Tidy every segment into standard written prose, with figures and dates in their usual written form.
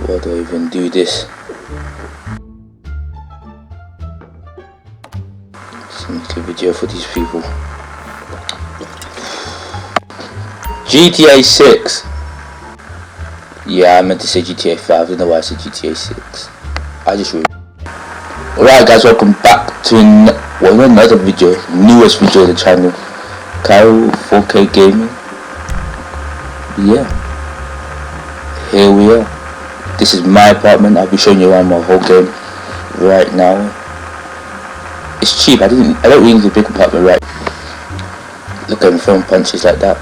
Why do I even do this? Let's make a video for these people. GTA 6. Yeah, I meant to say GTA 5. I don't know why I said GTA 6. I just really. Alright guys, welcome back to another video, newest video of the channel, Kyle 4K Gaming. Yeah, here we are. This is my apartment. I'll be showing you around my whole game right now. It's cheap. I don't really need a big apartment, right? Look at him throwing punches like that.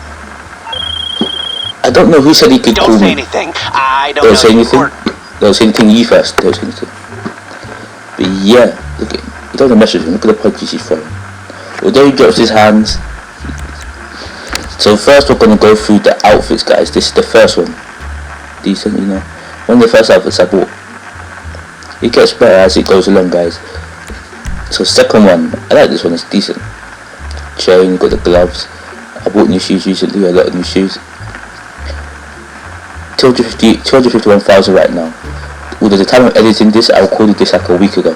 I don't know who said he could call me. Don't say anything. I don't Don't know say anything. Or... Don't say anything. You first. Don't say anything. But yeah, look at him. You don't want to mess with him. Look at the punches he's throwing. Although he drops his hands. So first we're gonna go through the outfits, guys. This is the first one. Decent, you know. One of the first outfits I bought. It gets better as it goes along, guys. So second one, I like this one. It's decent. Chain, got the gloves. I bought new shoes recently. A lot of new shoes. 251,000 right now. Although the time I'm editing this, I recorded this like a week ago.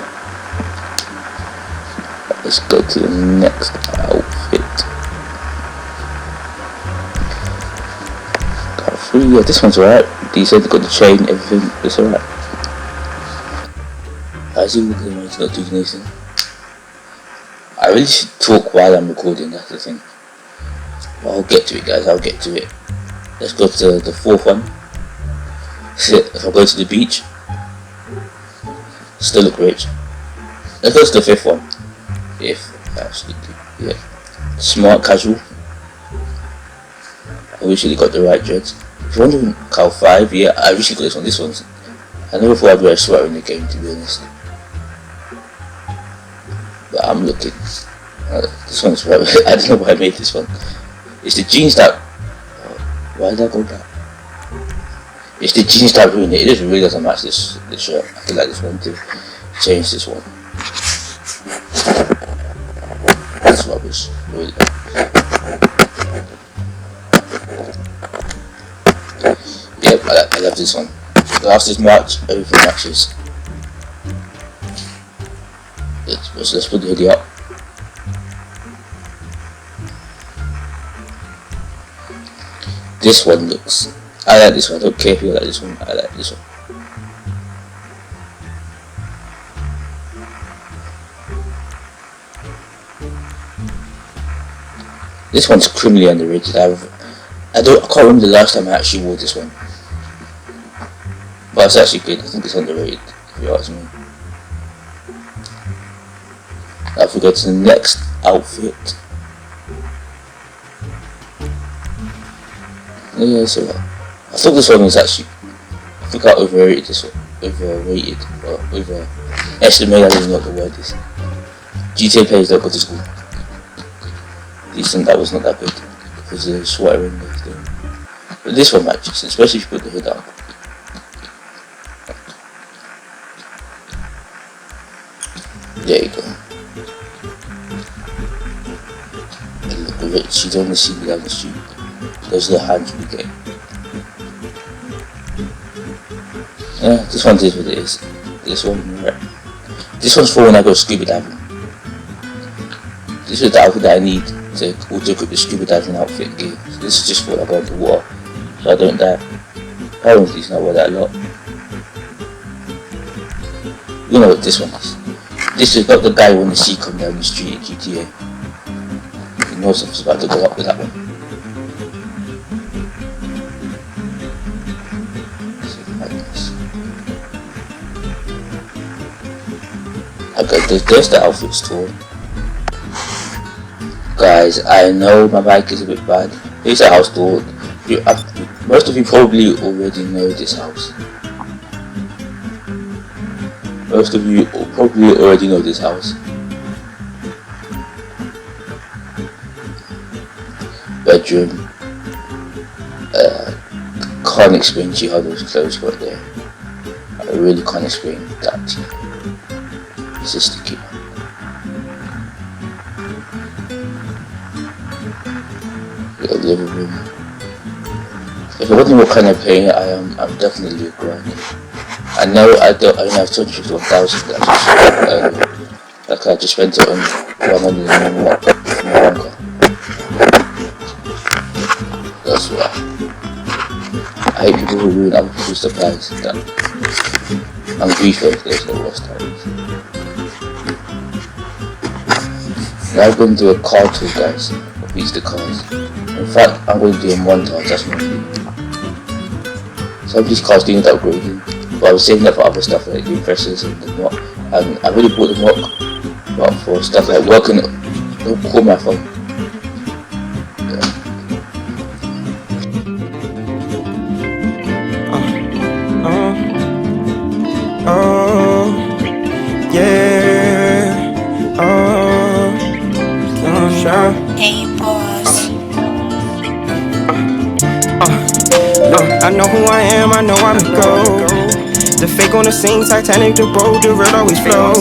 Let's go to the next outfit. Got three. Yeah, this one's alright. Decent. Got the chain, everything. It's alright. I see what he's not doing anything. I really should talk while I'm recording. That's the thing. Well, I'll get to it, guys. I'll get to it. Let's go to the fourth one. If I go to the beach, still look rich. Let's go to the fifth one. If absolutely, yeah. Smart casual. I recently got the right dreads. If you're wondering, Cal 5, yeah, I recently got this one. This one's. I never thought I'd wear a sweater in the game, to be honest. But I'm looking. This one's right. I don't know why I made this one. It's the jeans that. Why did I go back? It's the jeans that ruined it. It just really doesn't match this shirt. I feel like this one to change this one. That's rubbish. Really. Yeah, I love this one. Last is March, everything matches. Let's put the hoodie up. This one looks. I like this one. I don't care if you like this one. I like this one. This one's criminally underrated. I can't remember the last time I actually wore this one. But it's actually good. I think it's underrated, if you ask me. Now if we go to the next outfit. Yeah, it's alright. I thought this one was actually. I think I overrated this one. Overrated. Or overestimated. I don't even know what the word is. GTA players don't go to school. Decent, that was not that good. Because the sweater in there. But this one matches, especially if you put the hood up. There you go. And look at it. You don't want to see me down the street. Those are the hands we get. Yeah, this one is what it is. This one, right. This one's for when I go scuba diving. This is the outfit that I need to auto equip the scuba diving outfit gear. So this is just for when I go into water, so I don't die. Apparently it's not wear that a lot. You know what this one is. This is not the guy when the sea come down the street in GTA. You know something's about to go up with that one. Okay, there's the outfit store. Guys, I know my mic is a bit bad. Here's a house tour. Most of you probably already know this house. Most of you probably already know this house. Bedroom. Can't explain to you how those clothes got there. I really can't explain that to you. It's just sticky. Living room. If you're wondering what kind of player I am, I'm definitely a grinder. I know I only have 251,000. Like I just spent it on 100 and what from my uncle. That's why. I hate people who ruin other people's supplies. I'm grief-based, there's the worst times. Now I'm going to do a car tour, guys, of each of the cars. In fact, I'm going to do a montage, that's what I'm doing. Some of these cars do need upgrading, but I was saving up for other stuff like the compressors and the mock. And I really bought the mock, but for stuff like working, don't call my phone. Hey, boss. I know who I am, I know I'm the go. The fake on the scene, Titanic, the boat, the real always flow.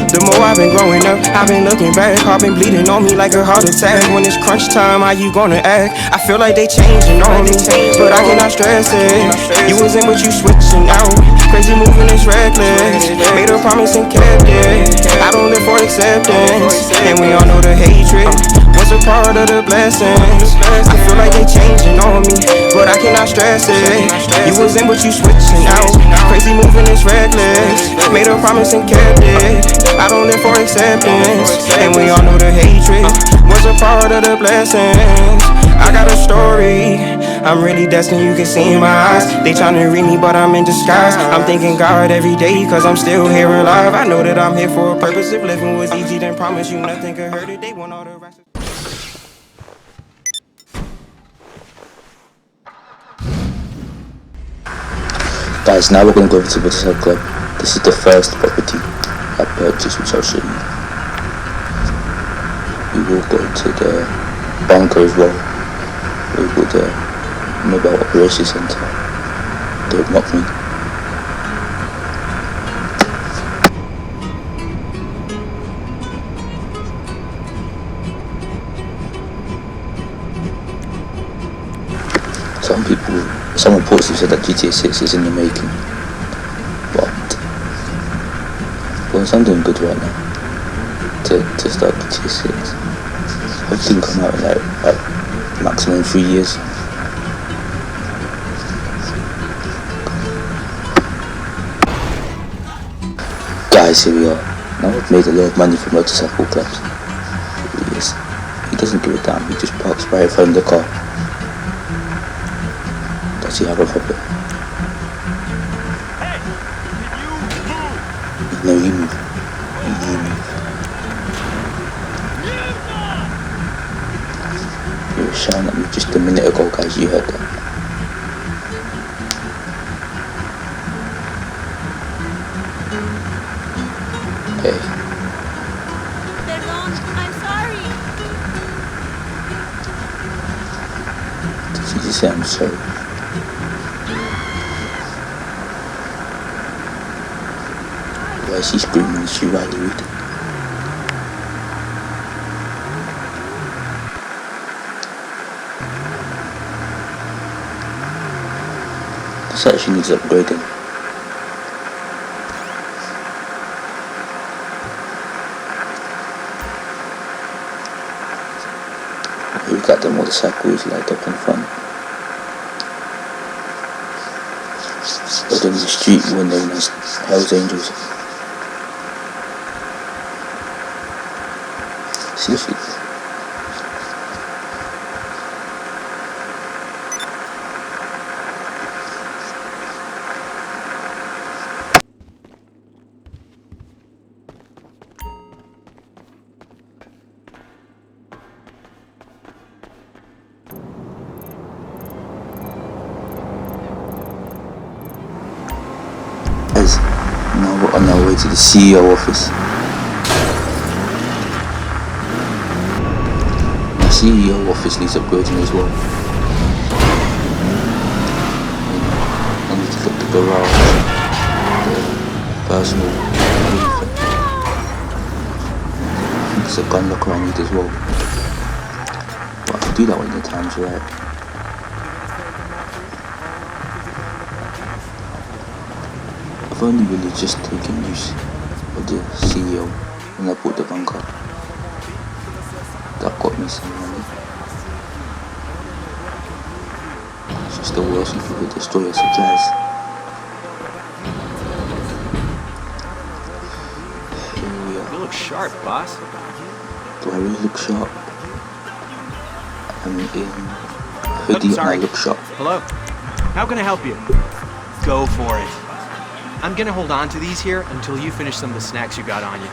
The more I've been growing up, I've been looking back, heart been bleeding on me like a heart attack. When it's crunch time, how you gonna act? I feel like they changing on me, but I cannot stress it. You was in, but you switching out. Crazy moving is reckless. Made a promise and kept it. I don't live for acceptance, and we all know the hatred was a part of the blessings. I feel like they changing on me, but I cannot stress it. You was in, but you switching out. Crazy moving is reckless. Made a promise and kept it. I don't live for acceptance, and we all know the hatred was a part of the blessings. I got a story, I'm really destined, you can see in my eyes. They tryna read me, but I'm in disguise. I'm thanking God every day, cause I'm still here alive. I know that I'm here for a purpose. If living was easy, then promise you nothing could hurt it. They want all the rest. Guys, now we're going to go over to the Motorcycle Club. This is the first property I purchased, which I'll show you. We will go to the bunker as well. We'll go to the Mobile Operations Center. Don't mock me. Some reports have said that GTA 6 is in the making, but well, I'm doing good right now to start GTA 6. Hopefully it can come out in like maximum 3 years. Guys, here we are. Now we've made a lot of money from motorcycle clubs. He doesn't give a damn, he just parks right in front of the car. Does he have a problem? Hey, can you move? No, you move. You move. You were shouting at me just a minute ago, guys. You heard that. Hey. Perdón, I'm sorry. Did you just say I'm sorry? Why is she screaming? Is she Riley Reid? This actually needs upgrading. We've got the motorcycles light up in front. But then the street were known as Hell's Angels. Seriously. Now we're on our way to the CEO office. The CEO office needs upgrading as well. I need to look at the garage, the personal everything. I think there's a gun locker I need as well. But I can do that when the time's right. I've only really just taken use of the CEO when I bought the bunker. That got me some money. It's just the worst if you could destroy your supplies. Here we are. You look sharp, boss. Do I really look sharp? I'm in hoodie and I look sharp. Hello? How can I help you? Go for it. I'm gonna hold on to these here until you finish some of the snacks you got on you.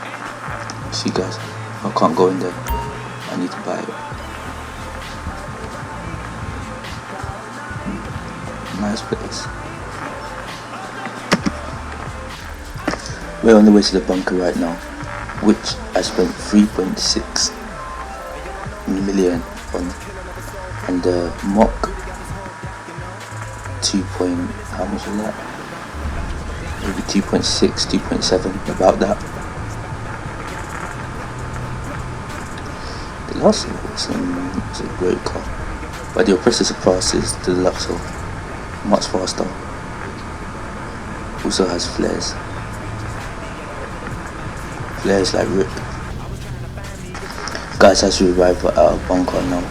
See guys, I can't go in there. I need to buy it. Nice place. We're on the way to the bunker right now, which I spent 3.6 million on, and the mock 2. How much was that? Maybe 2.6, 2.7, about that. The Luxor was a great car, but the oppressor surpasses the Luxor much faster. Also has flares. Flares like rip. Guys, as we arrive at our bunker now,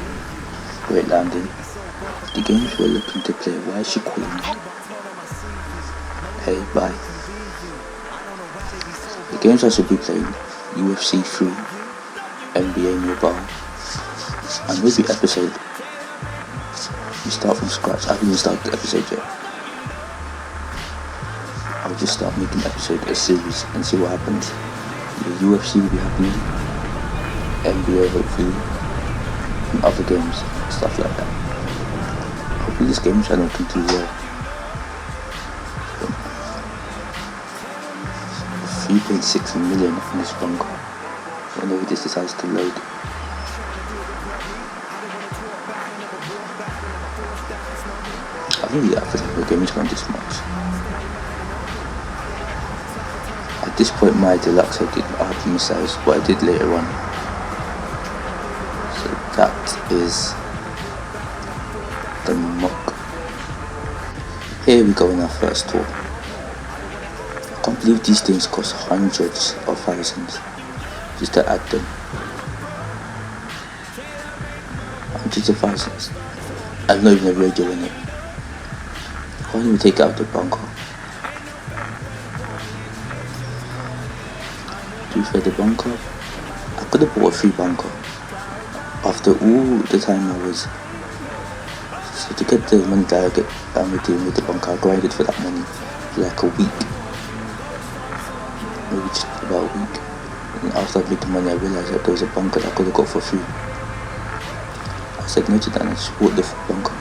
great landing. The games we're looking to play, why is she calling me? Hey, bye. The games I should be playing, UFC 3, NBA Mobile, and maybe episode. We start from scratch. I haven't even started the episode yet. I'll just start making a series and see what happens. The UFC will be happening, NBA hopefully, and other games, stuff like that. Hopefully this game channel can do well. 3.6 million on this bunker. Whenever this decides to load. I don't really advertise the game is not this much. At this point my deluxe I did not have missiles, but I did later on. So that is the mock. Here we go in our first tour. I can't believe these things cost hundreds of thousands just to add them. Hundreds of thousands. I've not even a radio in it. I can't even take out the bunker. To be fair, the bunker, I could have bought a free bunker. After all the time I was, so to get the money that I get with the bunker, I grinded for that money for like a week. Maybe just about a week. And after I made the money I realised that there was a bunker that I could have got for free. I said no to that and I just bought the bunker.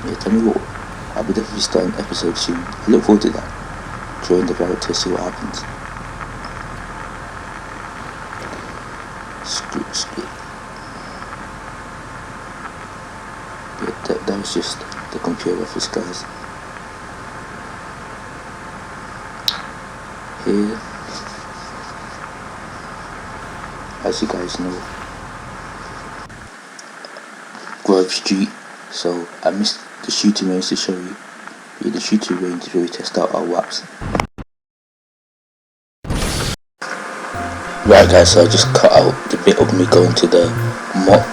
Yeah, tell me what, I'll be definitely starting an episode soon. I look forward to that. Join the character, see what happens. Screw. Yeah, that was just the computer office, guys. Here, as you guys know, Grove Street. So I missed the shooting range to show you. Yeah, the shooting range is where we test out our WAPs. Right guys, so I just cut out the bit of me going to the mock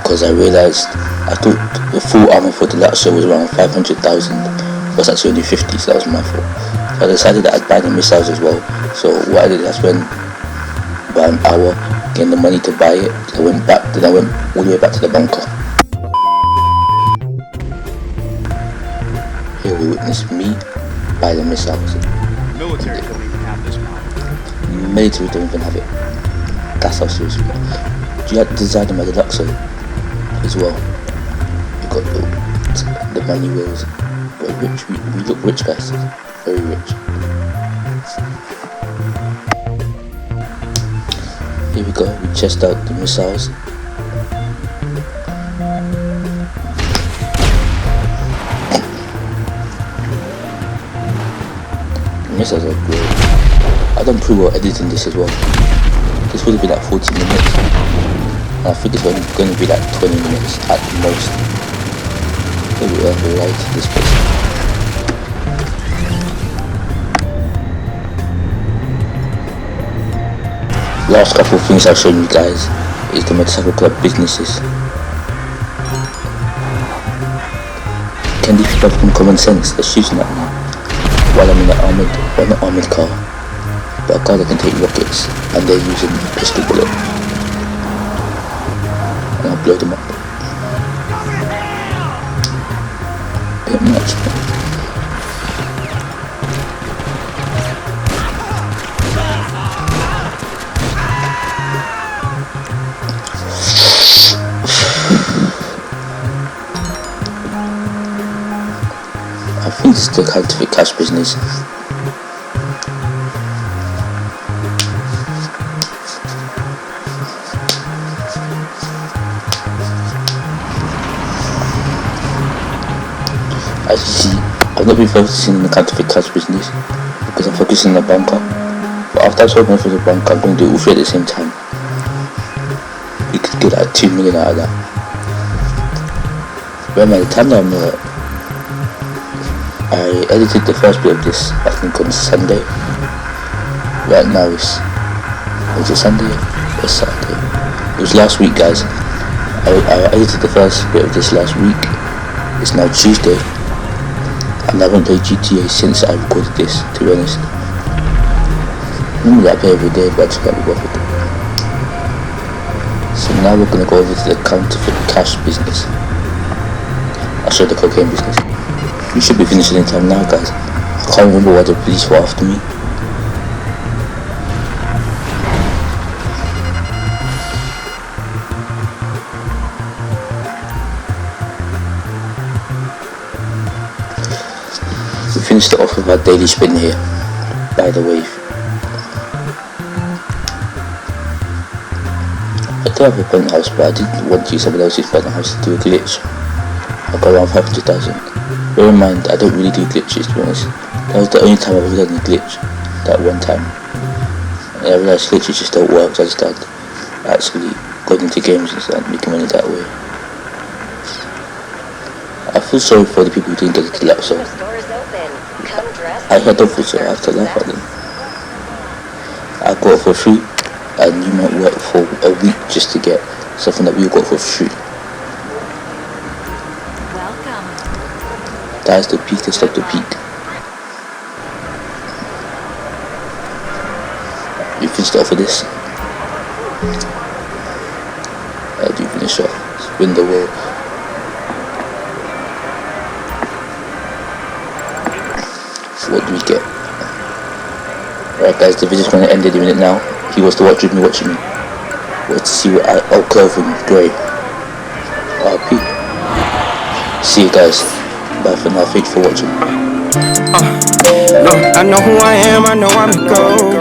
because I realised I thought the full armour for the Luxor was around 500,000, but it's actually only 50, so that was my fault. So I decided that I'd buy the missiles as well. So what I did, I spent about an hour getting the money to buy it. I went all the way back to the bunker. Here we witness me buy the missiles. Military don't even have this problem. Military don't even have it. That's how serious we are. Do you have to design them by the Luxor as well? We got the money wheels. We're rich. We look rich, guys. Very rich. Here we go. We chest out the missiles. The missiles are great. I've done pretty well editing this as well. This would have been like 40 minutes. And I think it's only going to be like 20 minutes at the most. Here we light to this place. Last couple of things I've shown you guys is the motorcycle club businesses. Can these people have some common sense? They're shooting at me while I'm in an armoured car, but a car that can take rockets, and they're using a pistol bullet, and I'll blow them up. Bit much, man. I think it's the counterfeit cash business. As you see, I've not been focusing on the counterfeit cash business because I'm focusing on the bunker. But after I've spoken for the bunker, I'm going to do all three at the same time. You could get like 2 million out of that. Remember, the time that I edited the first bit of this, I think on Sunday. Right now was it Sunday or Saturday? It was last week, guys. I edited the first bit of this last week. It's now Tuesday, and I haven't played GTA since I recorded this, to be honest. Normally I play every day, but I just can't be bothered. So now we're going to go over to the counterfeit cash business. I'll show the cocaine business. We should be finishing in time now, guys. I can't remember why the police were after me. We finished it off with our daily spin here, by the wave. I do have a penthouse, but I didn't want to use someone else's penthouse to do a glitch. I got around 500,000. Bear in mind, I don't really do glitches, to be honest. That was the only time I've ever done a glitch, that one time. And I realised glitches just don't work, so I started actually going into games and started making money that way. I feel sorry for the people who didn't get it to that, so I don't feel sorry, I have to laugh at them. I got it for free, and you might work for a week just to get something that we got for free. That's the peakest of the peak. You finished off with this. How do you finish off? Spin the wheel. So what do we get? Alright guys, the video's going to end any minute now. If you was to watch with me, watching me. Let's see what clothing, grey. RP. See you guys. Bye for now, thanks for watching. No, I know who I am, I know I'm a go.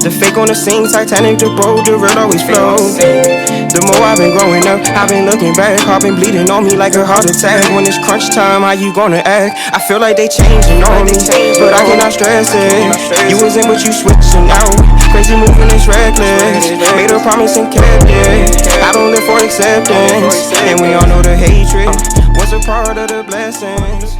The fake on the scene, Titanic, the boat, the real always flow. The more I've been growing up, I've been looking back, heart been bleeding on me like a heart attack. When it's crunch time, how you gonna act? I feel like they changing on me, but I cannot stress it. You was in, but you switching out. Crazy moving, it's reckless. Made a promise and kept it. I don't live for acceptance, and we all know the hatred was a part of the blessings.